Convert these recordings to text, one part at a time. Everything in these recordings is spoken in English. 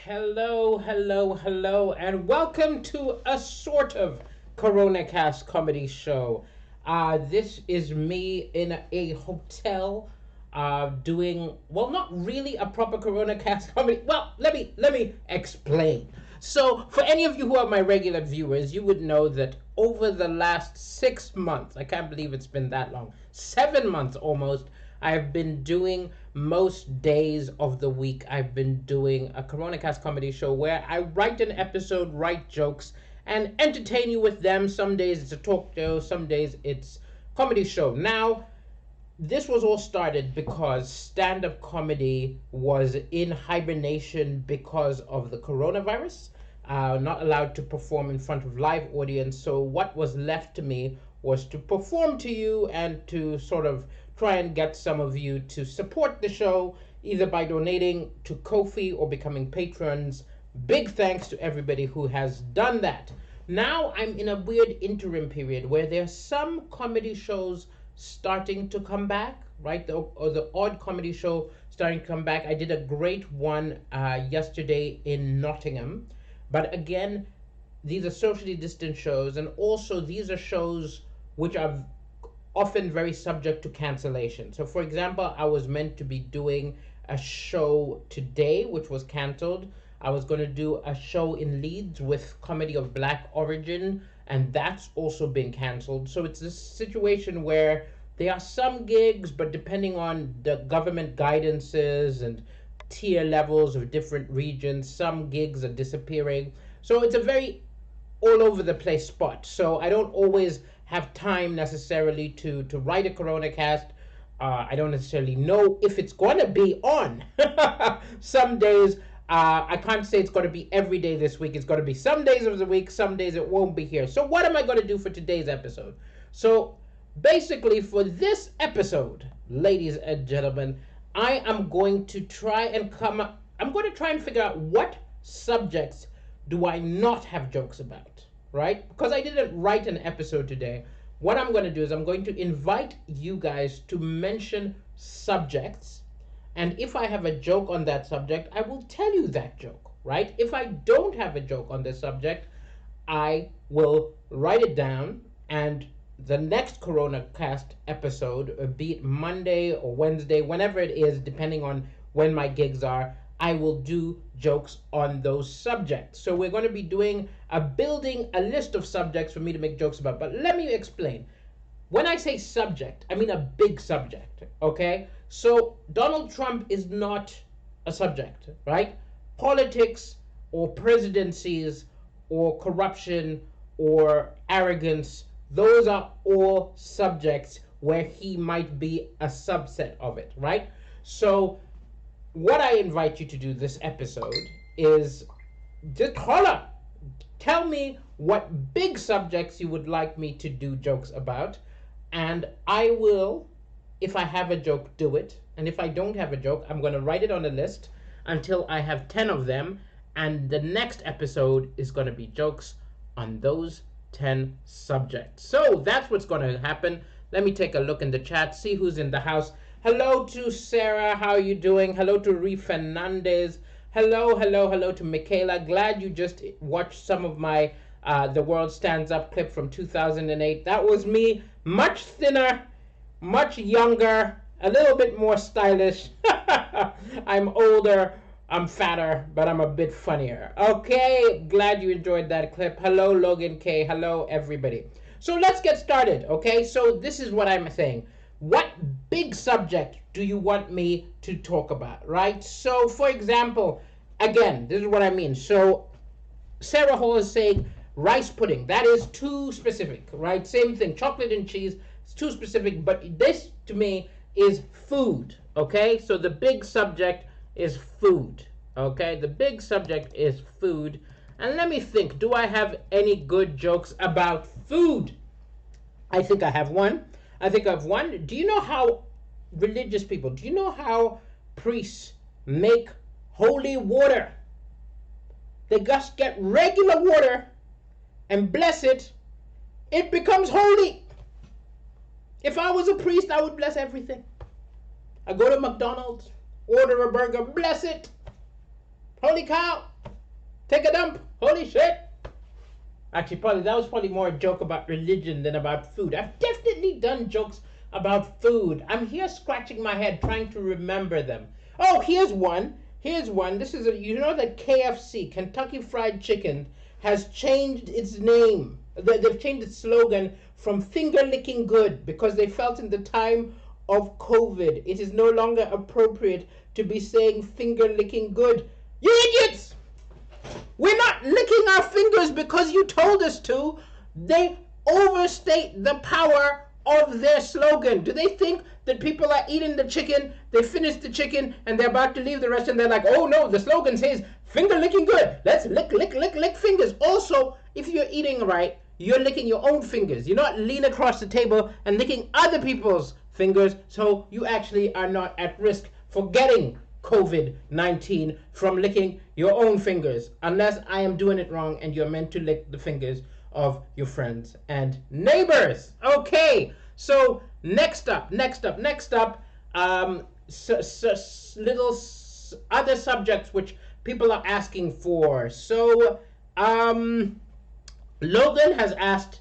Hello, hello, hello, and welcome to a sort of Coronacast comedy show. This is me in a hotel, doing well, not really a proper Coronacast comedy. Well, let me explain. So, for any of you who are my regular viewers, you would know that over the last 6 months, I can't believe it's been that long, 7 months almost, I've been doing most days of the week. I've been doing a Coronacast comedy show where I write an episode, write jokes, and entertain you with them. Some days it's a talk show, some days it's comedy show. Now, this was all started because stand-up comedy was in hibernation because of the coronavirus. Not allowed to perform in front of live audience. So what was left to me was to perform to you and to sort of try and get some of you to support the show either by donating to Ko-fi or becoming patrons. Big thanks to everybody who has done that. Now I'm in a weird interim period where there's some comedy shows starting to come back, right? The odd comedy show starting to come back. I did a great one yesterday in Nottingham. But again, these are socially distant shows, and also these are shows which are often very subject to cancellation. So, for example, I was meant to be doing a show today, which was cancelled. I was going to do a show in Leeds with comedy of black origin, and that's also been cancelled. So it's this situation where there are some gigs, but depending on the government guidances and tier levels of different regions, some gigs are disappearing. So it's a very all over the place spot. So I don't always have time necessarily to write a Coronacast. I don't necessarily know if it's going to be on. Some days, I can't say it's going to be every day this week. It's going to be some days of the week, some days it won't be here. So what am I going to do for today's episode? So basically for this episode, ladies and gentlemen, I am going to try and figure out what subjects do I not have jokes about, right? Because I didn't write an episode today. What I'm going to do is I'm going to invite you guys to mention subjects. And if I have a joke on that subject, I will tell you that joke, right? If I don't have a joke on this subject, I will write it down, and the next Coronacast episode, be it Monday or Wednesday, whenever it is, depending on when my gigs are, I will do jokes on those subjects. So we're going to be building a list of subjects for me to make jokes about. But let me explain. When I say subject, I mean a big subject, okay? So Donald Trump is not a subject, right? Politics or presidencies or corruption or arrogance, those are all subjects where he might be a subset of it, right? So what I invite you to do this episode is just holler. Tell me what big subjects you would like me to do jokes about, and I will, if I have a joke, do it. And if I don't have a joke, I'm going to write it on a list until I have 10 of them, and the next episode is going to be jokes on those 10 subjects. So that's what's going to happen. Let me take a look in the chat, see who's in the house. Hello to Sarah, how are you doing? Hello to Ree Fernandez. Hello to Michaela. Glad you just watched some of my The World Stands Up clip from 2008. That was me, much thinner, much younger, a little bit more stylish. I'm older, I'm fatter, but I'm a bit funnier. Okay, glad you enjoyed that clip. Hello, Logan K. Hello, everybody. So let's get started, okay? So this is what I'm saying. What big subject do you want me to talk about, right? So, for example, again, this is what I mean. So, Sarah Hall is saying rice pudding. That is too specific, right? Same thing, chocolate and cheese. It's too specific, but this, to me, is food, okay? So, the big subject is food, okay? The big subject is food. And let me think, do I have any good jokes about food? I think I have one. Do you know how religious people, do you know how priests make holy water? They just get regular water and bless it. It becomes holy. If I was a priest, I would bless everything. I go to McDonald's, order a burger, bless it. Holy cow, take a dump. Holy shit. Actually, probably that was probably more a joke about religion than about food. I've definitely done jokes about food. I'm here scratching my head trying to remember them. Oh, here's one. Here's one. This is you know that KFC, Kentucky Fried Chicken, has changed its name. They've changed its slogan from finger licking good because they felt in the time of COVID it is no longer appropriate to be saying finger licking good. You idiots! We're not licking our fingers because you told us to. They overstate the power of their slogan. Do they think that people are eating the chicken, they finish the chicken, and they're about to leave the restaurant, they're like, oh no, the slogan says finger licking good. Let's lick fingers. Also, if you're eating right, you're licking your own fingers. You're not leaning across the table and licking other people's fingers, so you actually are not at risk for getting COVID-19 from licking your own fingers, unless I am doing it wrong and you're meant to lick the fingers of your friends and neighbors. Okay, so next up, little other subjects which people are asking for. So, Logan has asked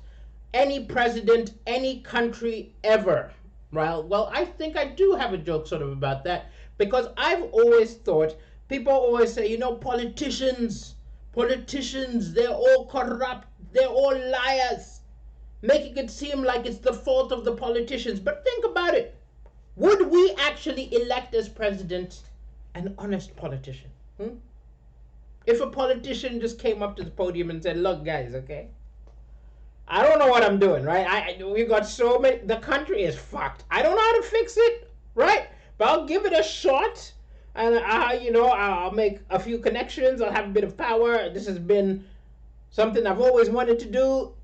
any president, any country ever. Well, I think I do have a joke sort of about that, because I've always thought, people always say, you know, politicians, they're all corrupt, they're all liars, making it seem like it's the fault of the politicians. But think about it. Would we actually elect as president an honest politician? If a politician just came up to the podium and said, look, guys, okay, I don't know what I'm doing, right? We got so many, the country is fucked. I don't know how to fix it, right? But I'll give it a shot, and I'll make a few connections. I'll have a bit of power. This has been something I've always wanted to do.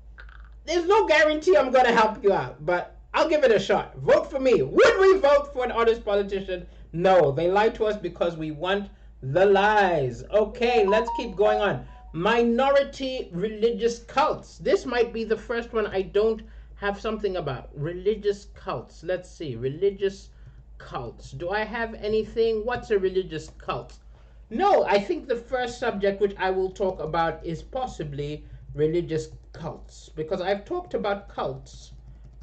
There's no guarantee I'm going to help you out, but I'll give it a shot. Vote for me. Would we vote for an honest politician? No, they lie to us because we want the lies. Okay, let's keep going on. Minority religious cults. This might be the first one I don't have something about. Religious cults. Let's see. Religious cults. Do I have anything? What's a religious cult? No, I think the first subject which I will talk about is possibly religious cults, because I've talked about cults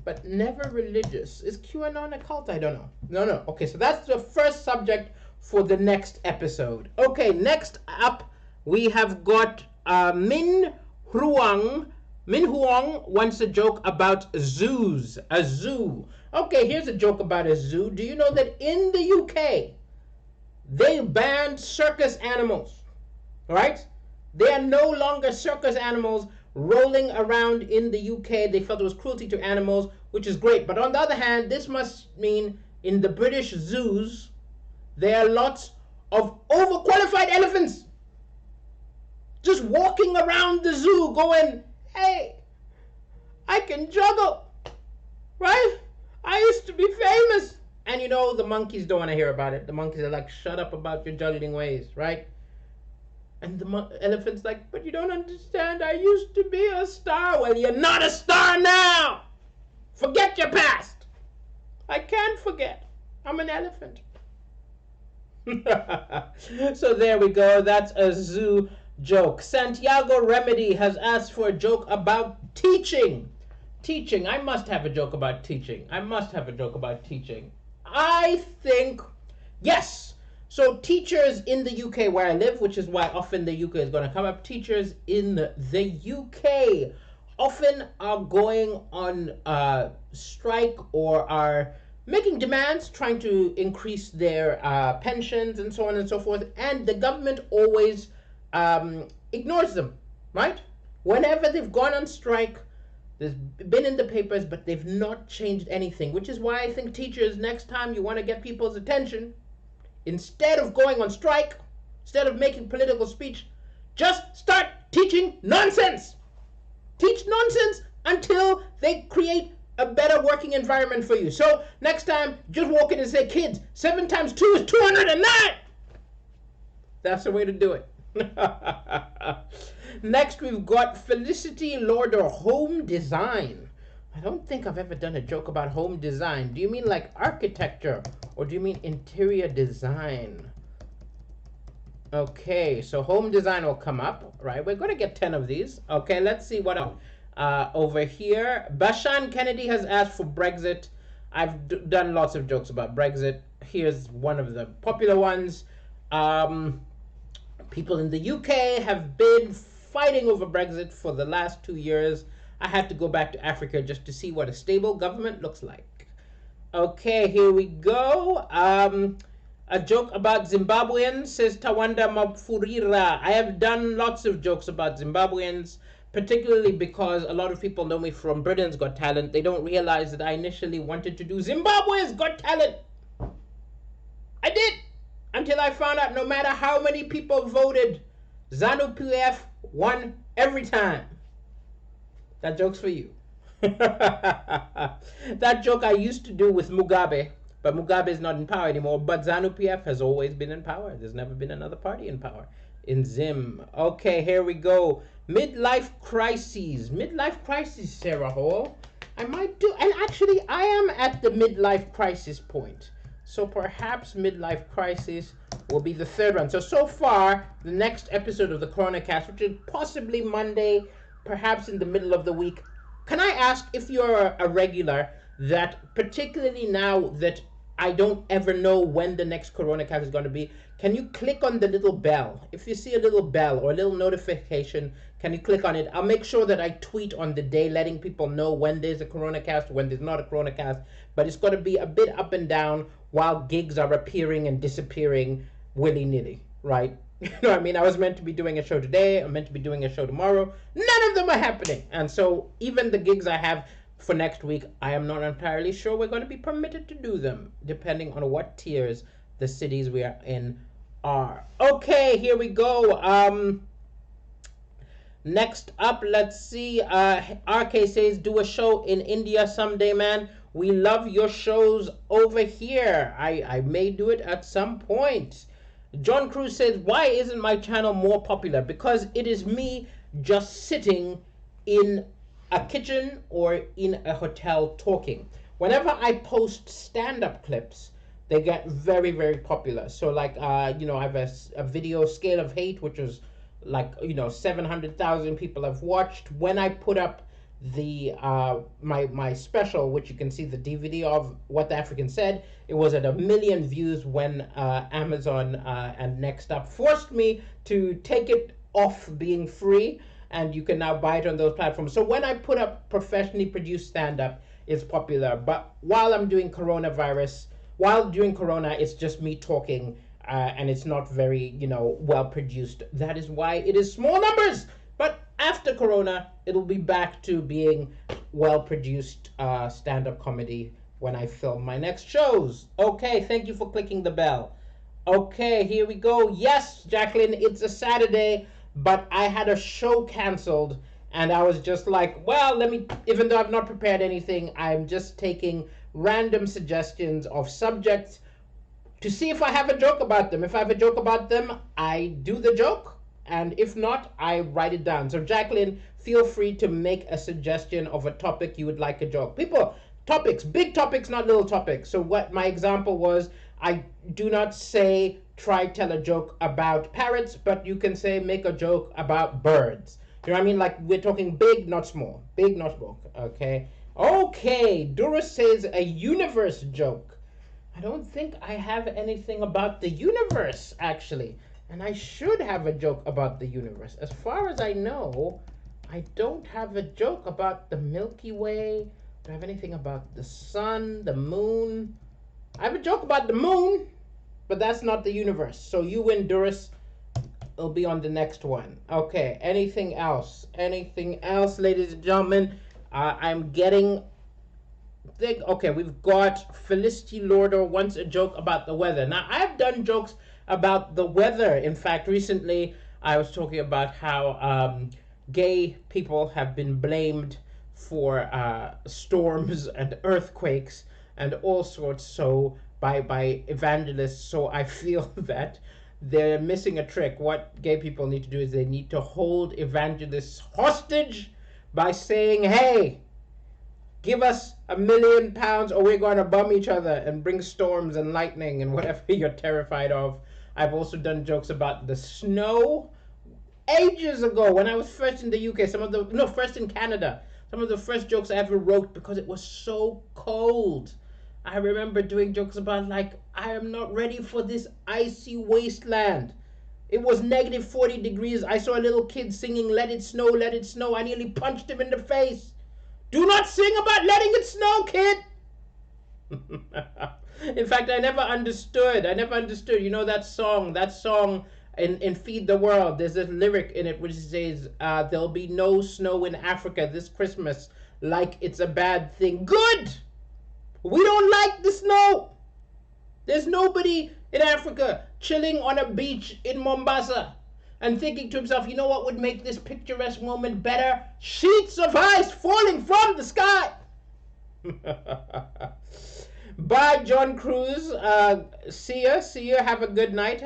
but never religious. Is QAnon a cult? I don't know. No. Okay, so that's the first subject for the next episode. Okay, next up we have got Min Huang. Min Huang wants a joke about zoos. A zoo. Okay, here's a joke about a zoo. Do you know that in the UK, they banned circus animals, right? They are no longer circus animals rolling around in the UK. They felt it was cruelty to animals, which is great. But on the other hand, this must mean in the British zoos, there are lots of overqualified elephants just walking around the zoo going, hey, I can juggle, right? I used to be famous. And you know, the monkeys don't want to hear about it. The monkeys are like, shut up about your juggling ways, right? And the elephant's like, but you don't understand. I used to be a star. Well, you're not a star now. Forget your past. I can't forget. I'm an elephant. So there we go. That's a zoo joke. Santiago Remedy has asked for a joke about teaching. Teaching. I must have a joke about teaching. I think, yes. So teachers in the UK where I live, which is why often the UK is going to come up, teachers in the UK often are going on strike or are making demands, trying to increase their pensions and so on and so forth, and the government always ignores them, right? Whenever they've gone on strike, there's been in the papers, but they've not changed anything, which is why I think teachers, next time you want to get people's attention, instead of going on strike, instead of making political speech, just start teaching nonsense. Teach nonsense until they create a better working environment for you. So next time, just walk in and say, kids, 7 times 2 is 209. That's the way to do it. Next, we've got Felicity Lauder, home design. I don't think I've ever done a joke about home design. Do you mean like architecture, or do you mean interior design? Okay, so home design will come up, right? We're going to get 10 of these. Okay, let's see what over here. Bashan Kennedy has asked for Brexit. I've done lots of jokes about Brexit. Here's one of the popular ones. Um, People in the UK have been fighting over Brexit for the last 2 years. I had to go back to Africa just to see what a stable government looks like. Okay, here we go. A joke about Zimbabweans, says Tawanda Mapfurira. I have done lots of jokes about Zimbabweans, particularly because a lot of people know me from Britain's Got Talent. They don't realize that I initially wanted to do Zimbabwe's Got Talent. I did, until I found out no matter how many people voted, ZANU-PF won every time. That joke's for you. That joke I used to do with Mugabe, but Mugabe is not in power anymore. But ZANU-PF has always been in power. There's never been another party in power in Zim. Okay, here we go. Midlife crises. Midlife crisis, Sarah Hall. I might do, and actually I am at the midlife crisis point. So perhaps midlife crisis will be the third one. So far, the next episode of the Coronacast, which is possibly Monday, perhaps in the middle of the week. Can I ask, if you're a regular, that particularly now that I don't ever know when the next Coronacast is going to be, can you click on the little bell? If you see a little bell or a little notification, can you click on it? I'll make sure that I tweet on the day, letting people know when there's a Coronacast, when there's not a Coronacast. But it's going to be a bit up and down while gigs are appearing and disappearing willy-nilly, right? You know what I mean? I was meant to be doing a show today. I'm meant to be doing a show tomorrow. None of them are happening. And so even the gigs I have for next week, I am not entirely sure we're going to be permitted to do them, depending on what tiers the cities we are in are. Okay, here we go. Next up, let's see. RK says, do a show in India someday, man. We love your shows over here. I may do it at some point. John Cruz says, why isn't my channel more popular? Because it is me just sitting in a kitchen or in a hotel talking. Whenever I post stand-up clips, they get very, very popular. So like, I have a video, Scale of Hate, which was like, 700,000 people have watched. When I put up the my special, which you can see the DVD of, What the African Said, it was at 1 million views when Amazon and Next Up forced me to take it off being free, and you can now buy it on those platforms. So when I put up professionally produced stand-up, it's popular. But while during Corona, it's just me talking, and it's not very, well produced. That is why it is small numbers. But after Corona, it'll be back to being well-produced stand-up comedy when I film my next shows. Okay, thank you for clicking the bell. Okay, here we go. Yes, Jacqueline, it's a Saturday, but I had a show canceled, and I was just like, well, even though I've not prepared anything, I'm just taking random suggestions of subjects to see if I have a joke about them. If I have a joke about them, I do the joke. And if not, I write it down. So Jacqueline, feel free to make a suggestion of a topic you would like a joke. People, topics, big topics, not little topics. So what my example was, I do not say try tell a joke about parrots, but you can say make a joke about birds. You know what I mean? Like, we're talking big, not small. Big, not small. Okay. Okay. Doris says a universe joke. I don't think I have anything about the universe, actually. And I should have a joke about the universe. As far as I know, I don't have a joke about the Milky Way. Do I have anything about the sun, the moon? I have a joke about the moon, but that's not the universe. So you win, Doris. It'll be on the next one. Okay, anything else? Anything else, ladies and gentlemen? I'm getting... Okay, we've got Felicity Lordo wants a joke about the weather. Now, I've done jokes about the weather. In fact, recently I was talking about how gay people have been blamed for storms and earthquakes and all sorts, so by evangelists. So I feel that they're missing a trick. What gay people need to do is they need to hold evangelists hostage by saying, hey, give us £1 million or we're going to bomb each other and bring storms and lightning and whatever you're terrified of. I've also done jokes about the snow ages ago when I was first in the UK. First in Canada. Some of the first jokes I ever wrote because it was so cold. I remember doing jokes about, like, I am not ready for this icy wasteland. It was negative 40 degrees. I saw a little kid singing "Let It Snow, Let It Snow." I nearly punched him in the face. Do not sing about letting it snow, kid. In fact, I never understood. You know that song? In Feed the World, there's a lyric in it which says, there'll be no snow in Africa this Christmas, like it's a bad thing. Good! We don't like the snow. There's nobody in Africa chilling on a beach in Mombasa and thinking to himself, you know what would make this picturesque moment better? Sheets of ice falling from the sky. Bye, John Cruz. See ya. Have a good night.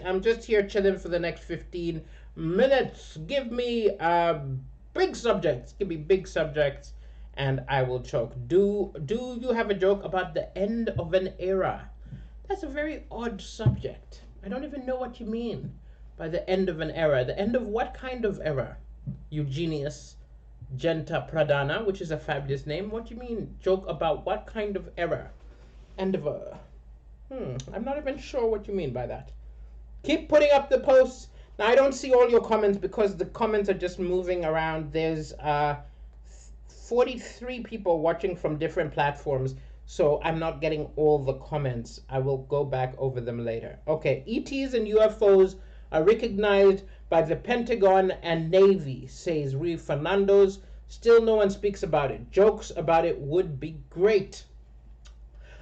I'm just here chilling for the next 15 minutes. Give me big subjects. And I will choke. Do you have a joke about the end of an era? That's a very odd subject. I don't even know what you mean by the end of an era. The end of what kind of era? Eugenius Genta Pradana, which is a fabulous name. What do you mean? Joke about what kind of era? End of a... I'm not even sure what you mean by that. Keep putting up the posts. Now, I don't see all your comments because the comments are just moving around. There's 43 people watching from different platforms, so I'm not getting all the comments. I will go back over them later. Okay, ETs and UFOs are recognized by the Pentagon and Navy, says Rui Fernando's. Still no one speaks about it. Jokes about it would be great.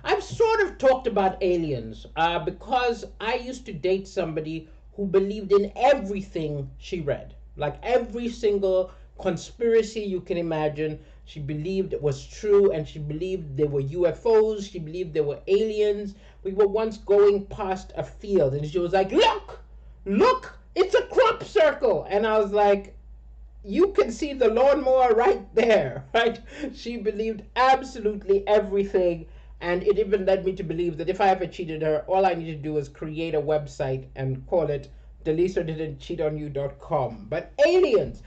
I've sort of talked about aliens because I used to date somebody who believed in everything she read. Like every single conspiracy you can imagine, she believed it was true, and she believed there were UFOs, she believed there were aliens. We were once going past a field and she was like, look, it's a crop circle. And I was like, you can see the lawnmower right there, right? She believed absolutely everything. And it even led me to believe that if I ever cheated her, all I need to do is create a website and call it DeLisa.didn't-cheat-on-you.com. But aliens,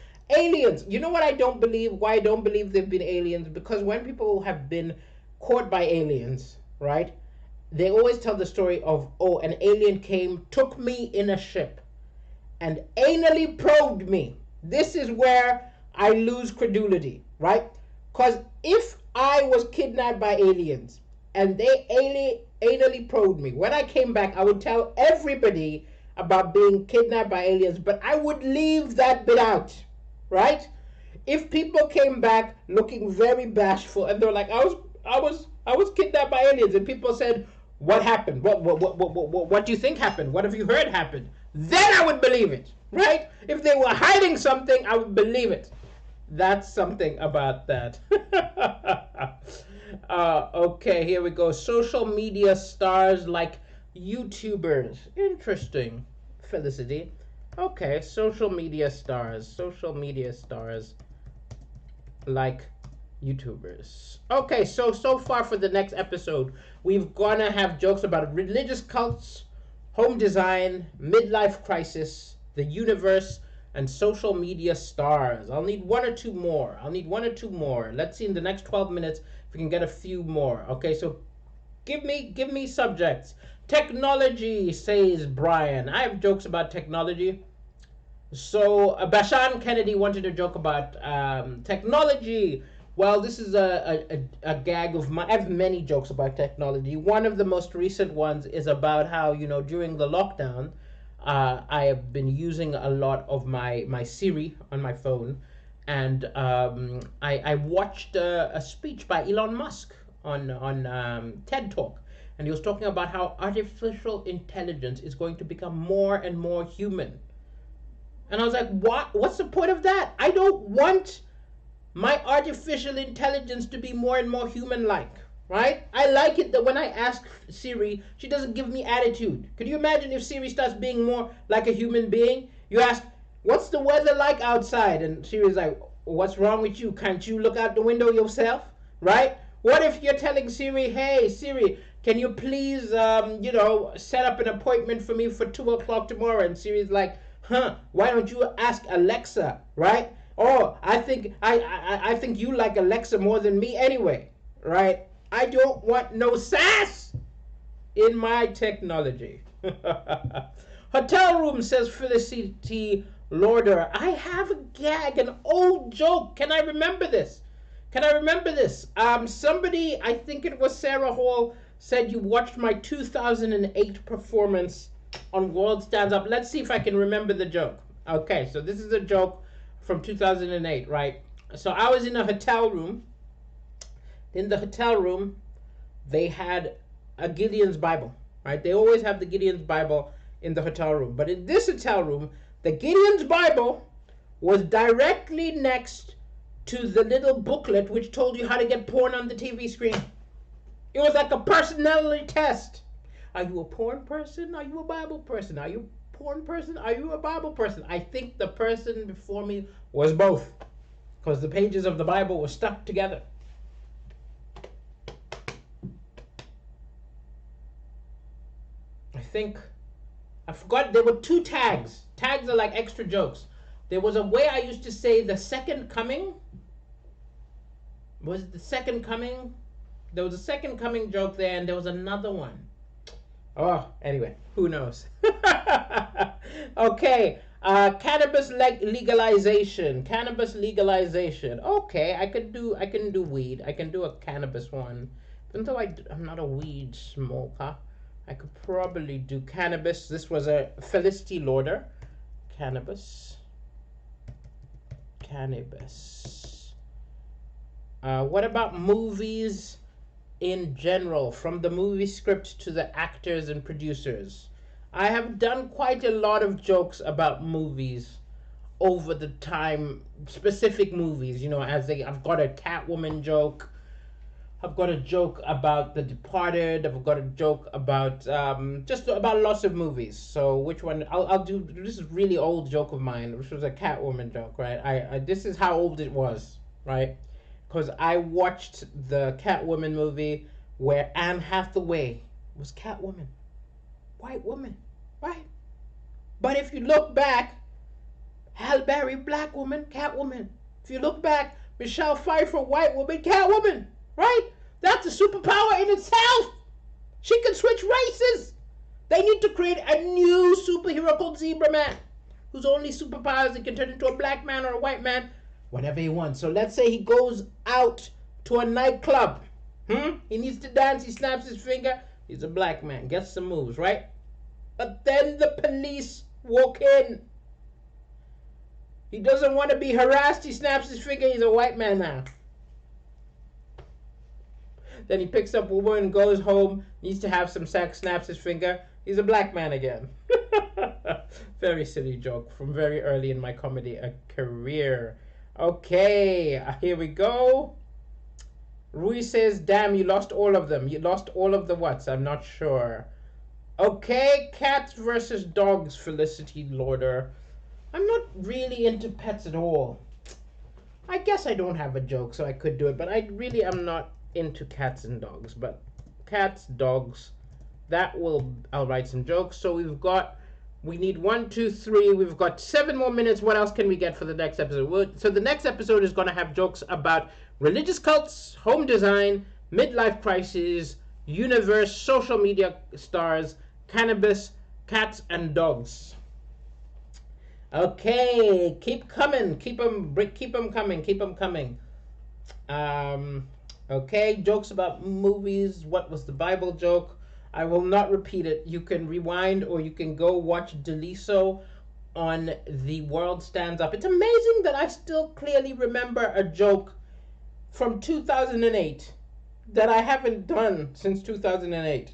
you know what I don't believe? Why I don't believe they've been aliens? Because when people have been caught by aliens, right, they always tell the story of, oh, an alien came, took me in a ship, and anally probed me. This is where I lose credulity, right? Because if I was kidnapped by aliens and they anally probed me, when I came back, I would tell everybody about being kidnapped by aliens, but I would leave that bit out, right? If people came back looking very bashful and they're like, I was kidnapped by aliens, and people said, what happened? What do you think happened? What have you heard happened? Then I would believe it, right? If they were hiding something, I would believe it. That's something about that. Okay, here we go. Social media stars like YouTubers. Interesting, Felicity. Okay, social media stars like YouTubers. Okay, so far for the next episode, we're gonna have jokes about religious cults, home design, midlife crisis, the universe, and social media stars. I'll need one or two more. Let's see in the next 12 minutes if we can get a few more. Okay, so give me subjects. Technology, says Brian. I have jokes about technology. So Bashan Kennedy wanted a joke about technology. Well, this is a gag of mine. I have many jokes about technology. One of the most recent ones is about how, during the lockdown, I have been using a lot of my Siri on my phone, and I watched a speech by Elon Musk on TED Talk, and he was talking about how artificial intelligence is going to become more and more human. And I was like, what? What's the point of that? I don't want my artificial intelligence to be more and more human-like, right? I like it that when I ask Siri, she doesn't give me attitude. Could you imagine if Siri starts being more like a human being? You ask, what's the weather like outside? And Siri's like, what's wrong with you? Can't you look out the window yourself, right? What if you're telling Siri, hey, Siri, can you please, set up an appointment for me for 2 o'clock tomorrow? And Siri's like, huh? Why don't you ask Alexa, right? Oh, I think you like Alexa more than me anyway, right? I don't want no sass in my technology. Hotel room, says Felicity Lauder. I have a gag, an old joke. Can I remember this? Somebody, I think it was Sarah Hall, said you watched my 2008 performance on World Stands Up. Let's see if I can remember the joke. Okay, so this is a joke from 2008, right? So I was in a hotel room. In the hotel room, they had a Gideon's Bible, right? They always have the Gideon's Bible in the hotel room. But in this hotel room, the Gideon's Bible was directly next to the little booklet which told you how to get porn on the TV screen. It was like a personality test. Are you a porn person? Are you a Bible person? Are you a porn person? Are you a Bible person? I think the person before me was both, because the pages of the Bible were stuck together. I forgot, there were two tags. Tags are like extra jokes. There was a way I used to say the second coming. Was it the second coming? There was a second coming joke there, and there was another one. Oh, anyway, who knows? Okay, cannabis legalization. Cannabis legalization. Okay, I can do weed. I can do a cannabis one. Even though I'm not a weed smoker, I could probably do cannabis. This was a Felicity Lauder. Cannabis. What about movies in general, from the movie script to the actors and producers? I have done quite a lot of jokes about movies over the time, specific movies, I've got a Catwoman joke. I've got a joke about The Departed. I've got a joke about just about lots of movies. So which one? I'll do. This is really old joke of mine, which was a Catwoman joke, right? I this is how old it was, right? Because I watched the Catwoman movie where Anne Hathaway was Catwoman, white woman, right? But if you look back, Halle Berry, black woman, Catwoman. If you look back, Michelle Pfeiffer, white woman, Catwoman. Right? That's a superpower in itself. She can switch races. They need to create a new superhero called Zebra Man, whose only superpower is he can turn into a black man or a white man, whatever he wants. So let's say he goes out to a nightclub. He needs to dance. He snaps his finger. He's a black man. Gets some moves, right? But then the police walk in. He doesn't want to be harassed. He snaps his finger. He's a white man now. Then he picks up a woman, goes home, needs to have some sex, snaps his finger. He's a black man again. Very silly joke from very early in my comedy career. Okay, here we go. Rui says, damn, you lost all of them. You lost all of the whats. I'm not sure. Okay, cats versus dogs, Felicity Lauder. I'm not really into pets at all. I guess I don't have a joke, so I could do it, but I really am not into cats and dogs. But cats, dogs, I'll write some jokes. So we need 1, 2, 3. We've got 7 more minutes. What else can we get for the next episode? So the next episode is going to have jokes about religious cults, home design, midlife crises, universe, social media stars, cannabis, cats, and dogs. Okay, keep coming. Keep them coming. Okay, jokes about movies. What was the Bible joke? I will not repeat it. You can rewind or you can go watch Deliso on The World Stands Up. It's amazing that I still clearly remember a joke from 2008 that I haven't done since 2008.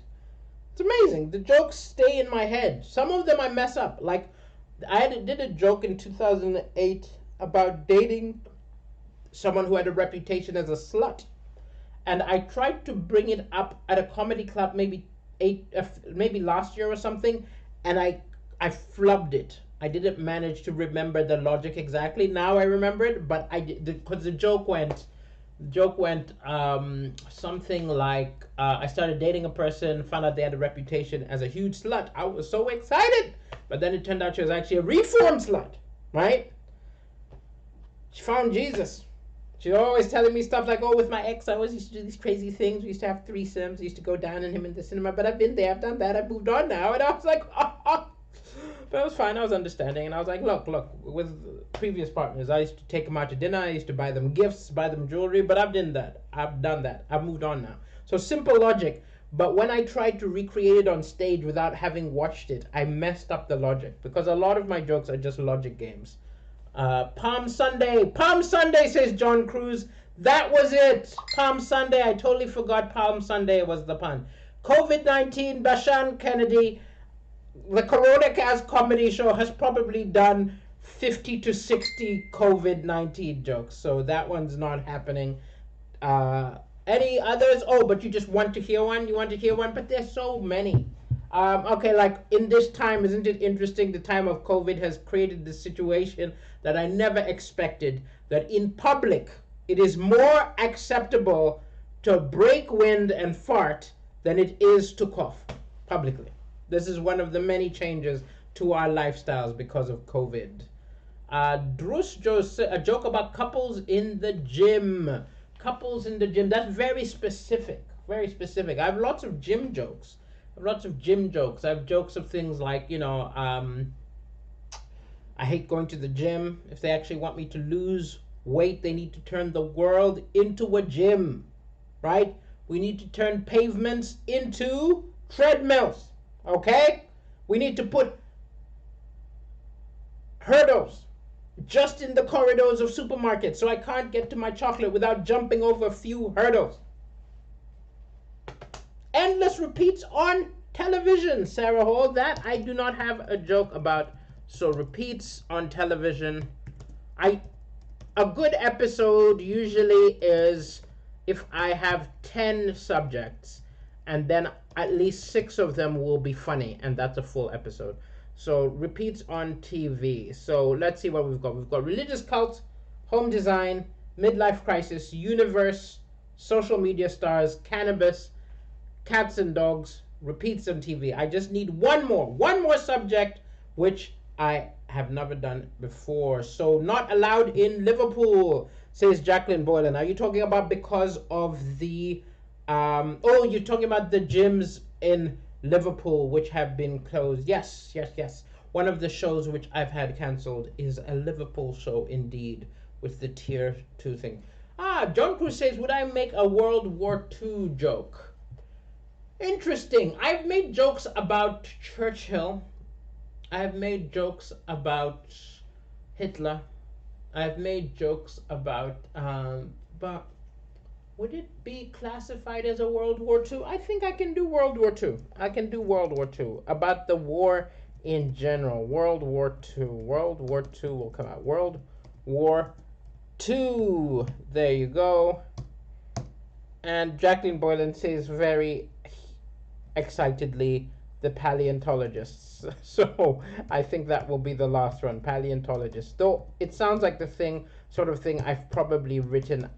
It's amazing. The jokes stay in my head. Some of them I mess up. Like, I did a joke in 2008 about dating someone who had a reputation as a slut. And I tried to bring it up at a comedy club maybe last year or something, and I flubbed it. I didn't manage to remember the logic exactly. Now I remember it, but I did, because the joke went, The joke went something like I started dating a person, found out they had a reputation as a huge slut. I was so excited, but then it turned out she was actually a reformed slut, right? She found Jesus. She's always telling me stuff like, "Oh, with my ex, I always used to do these crazy things. We used to have threesomes. We used to go down on him in the cinema. But I've been there. I've done that. I've moved on now." And I was like, "Oh." But it was fine. I was understanding, and I was like, "Look. With previous partners, I used to take them out to dinner. I used to buy them gifts, buy them jewelry. But I've done that. I've moved on now. So simple logic. But when I tried to recreate it on stage without having watched it, I messed up the logic because a lot of my jokes are just logic games. Palm Sunday, says John Cruz. That was it. Palm Sunday. I totally forgot Palm Sunday was the pun. COVID-19, Bashan Kennedy. The Coronacast comedy show has probably done 50 to 60 COVID-19 jokes. So that one's not happening. Any others? Oh, but you just want to hear one? You want to hear one? But there's so many. Okay, like in this time, isn't it interesting? The time of COVID has created this situation that I never expected. That in public, it is more acceptable to break wind and fart than it is to cough publicly. This is one of the many changes to our lifestyles because of COVID. Drus Jose, a joke about couples in the gym. Couples in the gym. That's very specific. Very specific. I have lots of gym jokes. I have jokes of things like, I hate going to the gym. If they actually want me to lose weight, they need to turn the world into a gym, right? We need to turn pavements into treadmills, okay? We need to put hurdles just in the corridors of supermarkets so I can't get to my chocolate without jumping over a few hurdles. Endless repeats on television, Sarah Hall. That I do not have a joke about. So repeats on television. A good episode usually is if I have 10 subjects and then at least 6 of them will be funny, and that's a full episode. So repeats on TV. So let's see what we've got. We've got religious cult, home design, midlife crisis, universe, social media stars, cannabis, cats and dogs, repeats on TV. I just need one more subject, which I have never done before. So not allowed in Liverpool, says Jacqueline Boylan. Are you talking about because of the you're talking about the gyms in Liverpool which have been closed? Yes. One of the shows which I've had cancelled is a Liverpool show indeed, with the tier 2 thing. John Cruz says, would I make a World War II joke? Interesting. I've made jokes about Churchill. I've made jokes about Hitler. I've made jokes about, but would it be classified as a World War II? I think I can do World War II. About the war in general. World War II will come out. World War II. There you go. And Jacqueline Boylan says very excitedly, the paleontologists. So I think that will be the last one, paleontologists. Though it sounds like the sort of thing I've probably written.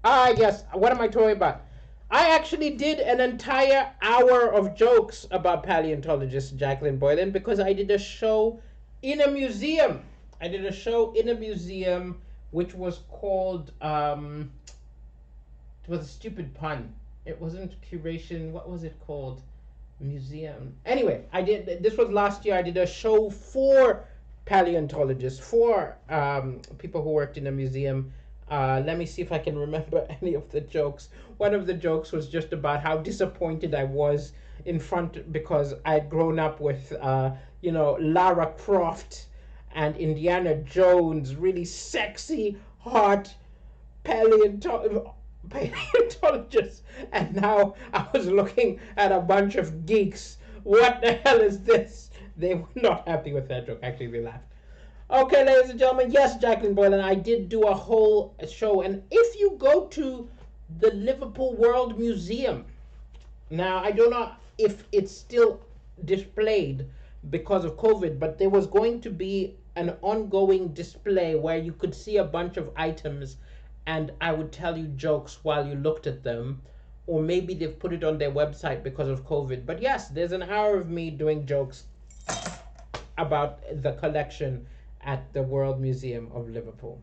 Yes, what am I talking about? I actually did an entire hour of jokes about paleontologists, Jacqueline Boylan, because I did a show in a museum. Which was called, it was a stupid pun. It wasn't curation. What was it called? Museum. Anyway, this was last year. I did a show for paleontologists, for people who worked in a museum. Let me see if I can remember any of the jokes. One of the jokes was just about how disappointed I was because I had grown up with, Lara Croft and Indiana Jones, really sexy, hot paleontologists, and now I was looking at a bunch of geeks. What the hell is this? They were not happy with that joke. Actually, they laughed. Okay, ladies and gentlemen, yes, Jacqueline Boylan, I did do a whole show, and if you go to the Liverpool World Museum, now I don't know if it's still displayed because of COVID, but there was going to be an ongoing display where you could see a bunch of items, and I would tell you jokes while you looked at them, or maybe they've put it on their website because of COVID. But yes, there's an hour of me doing jokes about the collection at the World Museum of Liverpool.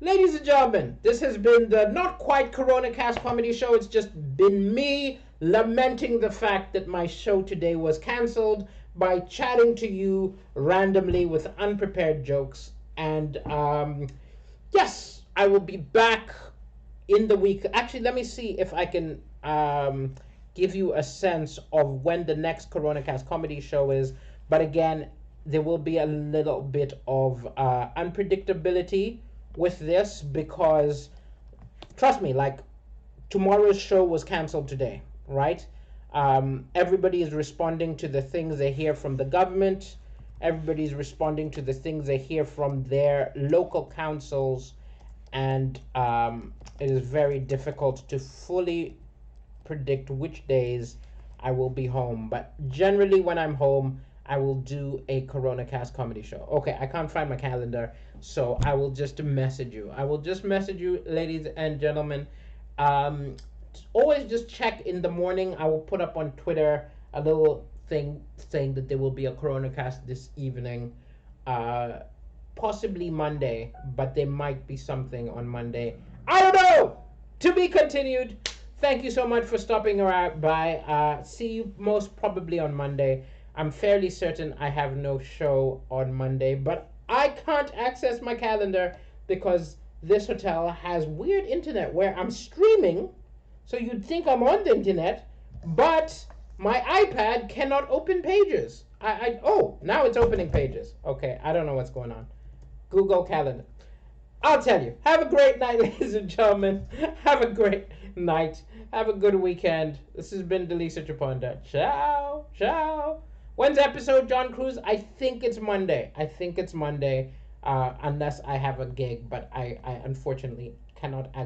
Ladies and gentlemen, this has been the not quite Coronacast comedy show. It's just been me lamenting the fact that my show today was cancelled by chatting to you randomly with unprepared jokes. And yes, I will be back in the week. Actually, let me see if I can give you a sense of when the next Coronacast comedy show is. But again, there will be a little bit of unpredictability with this because, trust me, like tomorrow's show was canceled today, right? Everybody is responding to the things they hear from the government. Everybody's responding to the things they hear from their local councils, and it is very difficult to fully predict which days I will be home. But generally, when I'm home, I will do a Coronacast comedy show. Okay, I can't find my calendar, so I will just message you. I will just message you, ladies and gentlemen. Always just check in the morning. I will put up on Twitter a little thing saying that there will be a Coronacast this evening. Possibly Monday, but there might be something on Monday. I don't know! To be continued. Thank you so much for stopping by. See you most probably on Monday. I'm fairly certain I have no show on Monday, but I can't access my calendar because this hotel has weird internet where I'm streaming, so you'd think I'm on the internet, but my iPad cannot open pages. Oh, now it's opening pages. Okay, I don't know what's going on. Google Calendar. I'll tell you. Have a great night, ladies and gentlemen. Have a great night. Have a good weekend. This has been Delisa Chaponda. Ciao. Ciao. When's episode, John Cruz? I think it's Monday. Unless I have a gig, but I unfortunately cannot